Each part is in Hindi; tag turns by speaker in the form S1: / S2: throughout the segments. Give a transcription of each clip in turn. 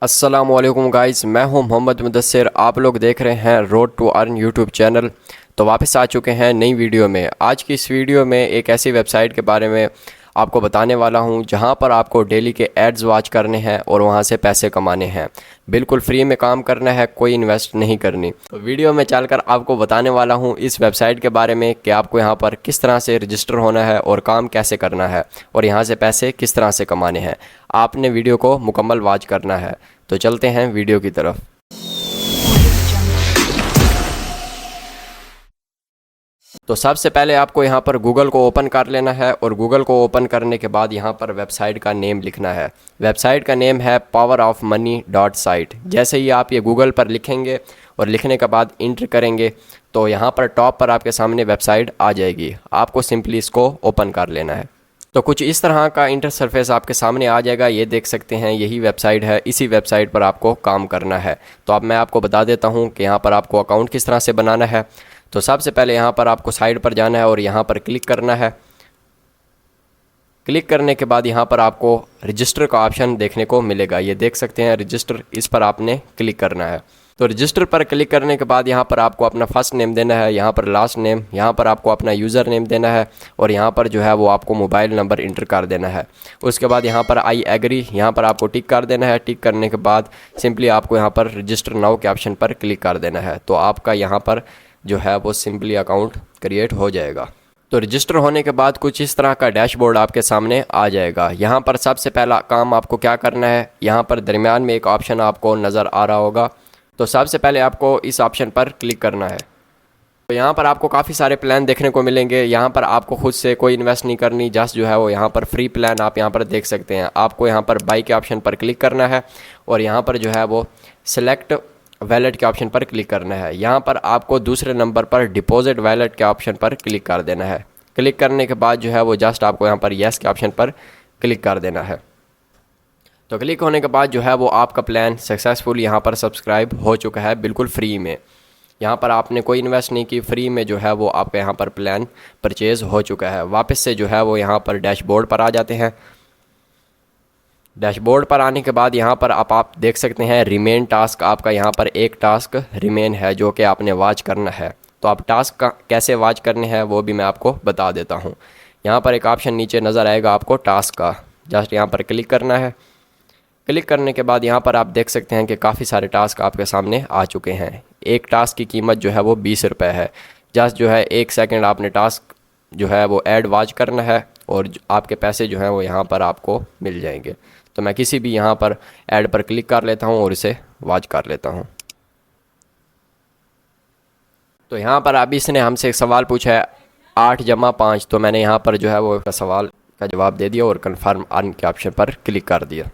S1: अस्सलामुअलैकुम गाइस, मैं हूं मोहम्मद मुदस्सिर। आप लोग देख रहे हैं road to earn YouTube channel. तो वापस आ चुके हैं नई वीडियो में। आज की इस वीडियो में एक ऐसी वेबसाइट के बारे में आपको बताने वाला हूं जहां पर आपको डेली के एड्स वॉच करने हैं और वहां से पैसे कमाने हैं। बिल्कुल फ्री में काम करना है, कोई इन्वेस्ट नहीं करनी। तो वीडियो में चलकर आपको बताने वाला हूं इस वेबसाइट के बारे में कि आपको यहां पर किस तरह से रजिस्टर होना है और काम कैसे करना है और यहां से पैसे किस तरह से कमाने हैं। आपने वीडियो को मुकम्मल वॉच करना है। तो चलते हैं वीडियो की तरफ। तो सबसे पहले आपको यहाँ पर गूगल को ओपन कर लेना है और गूगल को ओपन करने के बाद यहाँ पर वेबसाइट का नेम लिखना है। वेबसाइट का नेम है powerofmoney.site। जैसे ही आप ये गूगल पर लिखेंगे और लिखने के बाद इंटर करेंगे तो यहाँ पर टॉप पर आपके सामने वेबसाइट आ जाएगी। आपको सिंपली इसको ओपन कर लेना है। तो कुछ इस तरह का इंटरसरफेस आपके सामने आ जाएगा। ये देख सकते हैं, यही वेबसाइट है। इसी वेबसाइट पर आपको काम करना है। तो अब मैं आपको बता देता हूँ कि यहाँ पर आपको अकाउंट किस तरह से बनाना है। तो सबसे पहले यहाँ पर आपको साइड पर जाना है और यहाँ पर क्लिक करना है। क्लिक करने के बाद यहाँ पर आपको रजिस्टर का ऑप्शन देखने को मिलेगा। ये देख सकते हैं रजिस्टर, इस पर आपने क्लिक करना है। तो रजिस्टर पर क्लिक करने के बाद यहाँ पर आपको अपना फर्स्ट नेम देना है, यहाँ पर लास्ट नेम, यहाँ पर आपको अपना यूज़र नेम देना है और यहाँ पर जो है वो आपको मोबाइल नंबर इंटर कर देना है। उसके बाद यहाँ पर आई एग्री, यहाँ पर आपको टिक कर देना है। टिक करने के बाद सिंपली आपको यहाँ पर रजिस्टर नाउ के ऑप्शन पर क्लिक कर देना है। तो आपका यहाँ पर जो है वो सिंपली अकाउंट क्रिएट हो जाएगा। तो रजिस्टर होने के बाद कुछ इस तरह का डैशबोर्ड आपके सामने आ जाएगा। यहाँ पर सबसे पहला काम आपको क्या करना है, यहाँ पर दरमियान में एक ऑप्शन आपको नज़र आ रहा होगा। तो सबसे पहले आपको इस ऑप्शन पर क्लिक करना है। तो यहाँ पर आपको काफ़ी सारे प्लान देखने को मिलेंगे। यहाँ पर आपको खुद से कोई इन्वेस्ट नहीं करनी, जस्ट जो है वो यहाँ पर फ्री प्लान आप यहाँ पर देख सकते हैं। आपको यहाँ पर बाई के ऑप्शन पर क्लिक करना है और यहाँ पर जो है वो सिलेक्ट वैलेट के ऑप्शन पर क्लिक करना है। यहाँ पर आपको दूसरे नंबर पर डिपॉजिट वैलेट के ऑप्शन पर क्लिक कर देना है। क्लिक करने के बाद जो है वो जस्ट आपको यहाँ पर येस के ऑप्शन पर क्लिक कर देना है। तो क्लिक होने के बाद जो है वो आपका प्लान सक्सेसफुल यहाँ पर सब्सक्राइब हो चुका है, बिल्कुल फ्री में। यहाँ पर आपने कोई इन्वेस्ट नहीं की, फ्री में जो है वो आपका यहाँ पर प्लान परचेज़ हो चुका है। वापस से जो है वो यहाँ पर डैशबोर्ड पर आ जाते हैं। डैशबोर्ड पर आने के बाद यहाँ पर आप देख सकते हैं रिमेन टास्क। आपका यहाँ पर एक टास्क रिमेन है जो कि आपने वॉच करना है। तो आप टास्क का कैसे वॉच करने हैं वो भी मैं आपको बता देता हूँ। यहाँ पर एक ऑप्शन नीचे नज़र आएगा आपको टास्क का, जस्ट यहाँ पर क्लिक करना है। क्लिक करने के बाद यहाँ पर आप देख सकते हैं कि काफ़ी सारे टास्क आपके सामने आ चुके हैं। एक टास्क की कीमत जो है वो 20 रुपये है। जस्ट जो है 1 सेकंड आपने टास्क जो है वो ऐड वॉच करना है और आपके पैसे जो हैं वो यहाँ पर आपको मिल जाएंगे। तो मैं किसी भी यहाँ पर ऐड पर क्लिक कर लेता हूँ और इसे वॉच कर लेता हूँ। तो यहाँ पर अभी इसने हमसे एक सवाल पूछा है 8 जमा 5। तो मैंने यहाँ पर जो है वो सवाल का जवाब दे दिया और कन्फर्म अर्न के ऑप्शन पर क्लिक कर दिया।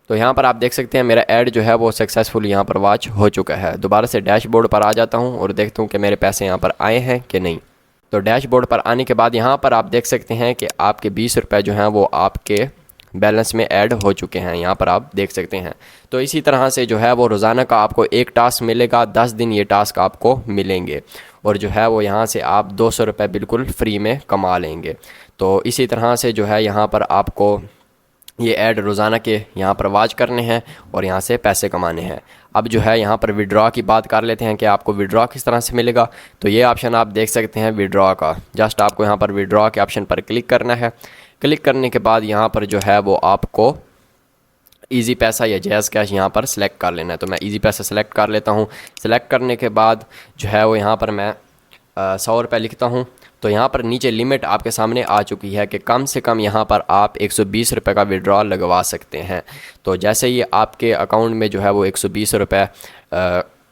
S1: तो यहाँ पर आप देख सकते हैं मेरा ऐड जो है वो सक्सेसफुल यहाँ पर वॉच हो चुका है। दोबारा से डैशबोर्ड पर आ जाता हूँ और देखता हूँ कि मेरे पैसे यहाँ पर आए हैं कि नहीं। तो डैशबोर्ड पर आने के बाद यहाँ पर आप देख सकते हैं कि आपके 20 रुपये जो हैं वो आपके बैलेंस में ऐड हो चुके हैं। यहाँ पर आप देख सकते हैं। तो इसी तरह से जो है वो रोज़ाना का आपको एक टास्क मिलेगा, 10 दिन ये टास्क आपको मिलेंगे और जो है वो यहाँ से आप 200 रुपये बिल्कुल फ्री में कमा लेंगे। तो इसी तरह से जो है यहाँ पर आपको ये ऐड रोज़ाना के यहाँ पर वॉच करने हैं और यहाँ से पैसे कमाने हैं। अब जो है यहाँ पर विड्रॉ की बात कर लेते हैं कि आपको विड्रॉ किस तरह से मिलेगा। तो ये ऑप्शन आप देख सकते हैं विड्रॉ का। जस्ट आपको यहाँ पर विड्रॉ के ऑप्शन पर क्लिक करना है। क्लिक करने के बाद यहाँ पर जो है वो आपको ईजी पैसा या जैज़ कैश यहाँ पर सिलेक्ट कर लेना है। तो मैं ईजी पैसा सिलेक्ट कर लेता हूँ। सिलेक्ट करने के बाद जो है वो यहाँ पर मैं 100 रुपये लिखता हूँ। तो यहाँ पर नीचे लिमिट आपके सामने आ चुकी है कि कम से कम यहाँ पर आप 120 रुपये का विड्रॉ लगवा सकते हैं। तो जैसे ही आपके अकाउंट में जो है वो 120 रुपये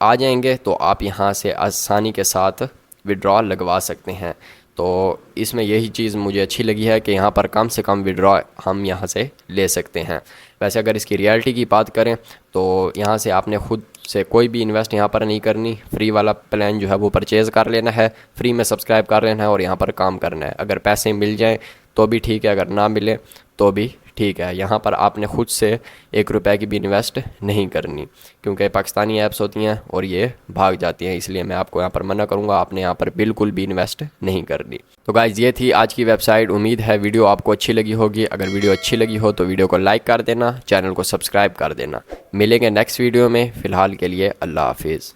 S1: आ जाएंगे तो आप यहाँ से आसानी के साथ विड्रॉ लगवा सकते हैं। तो इसमें यही चीज़ मुझे अच्छी लगी है कि यहाँ पर कम से कम विड्रॉ हम यहाँ से ले सकते हैं। वैसे अगर इसकी रियलिटी की बात करें तो यहाँ से आपने खुद से कोई भी इन्वेस्ट यहाँ पर नहीं करनी। फ्री वाला प्लान जो है वो परचेज़ कर लेना है, फ्री में सब्सक्राइब कर लेना है और यहाँ पर काम करना है। अगर पैसे मिल जाएं तो भी ठीक है, अगर ना मिले तो भी ठीक है, यहाँ पर आपने ख़ुद से 1 रुपए की भी इन्वेस्ट नहीं करनी, क्योंकि पाकिस्तानी ऐप्स होती हैं और ये भाग जाती हैं, इसलिए मैं आपको यहाँ पर मना करूँगा, आपने यहाँ पर बिल्कुल भी इन्वेस्ट नहीं करनी। तो गाइज़ ये थी आज की वेबसाइट। उम्मीद है वीडियो आपको अच्छी लगी होगी। अगर वीडियो अच्छी लगी हो तो वीडियो को लाइक कर देना, चैनल को सब्सक्राइब कर देना। मिलेंगे नेक्स्ट वीडियो में, फ़िलहाल के लिए अल्लाह हाफिज़।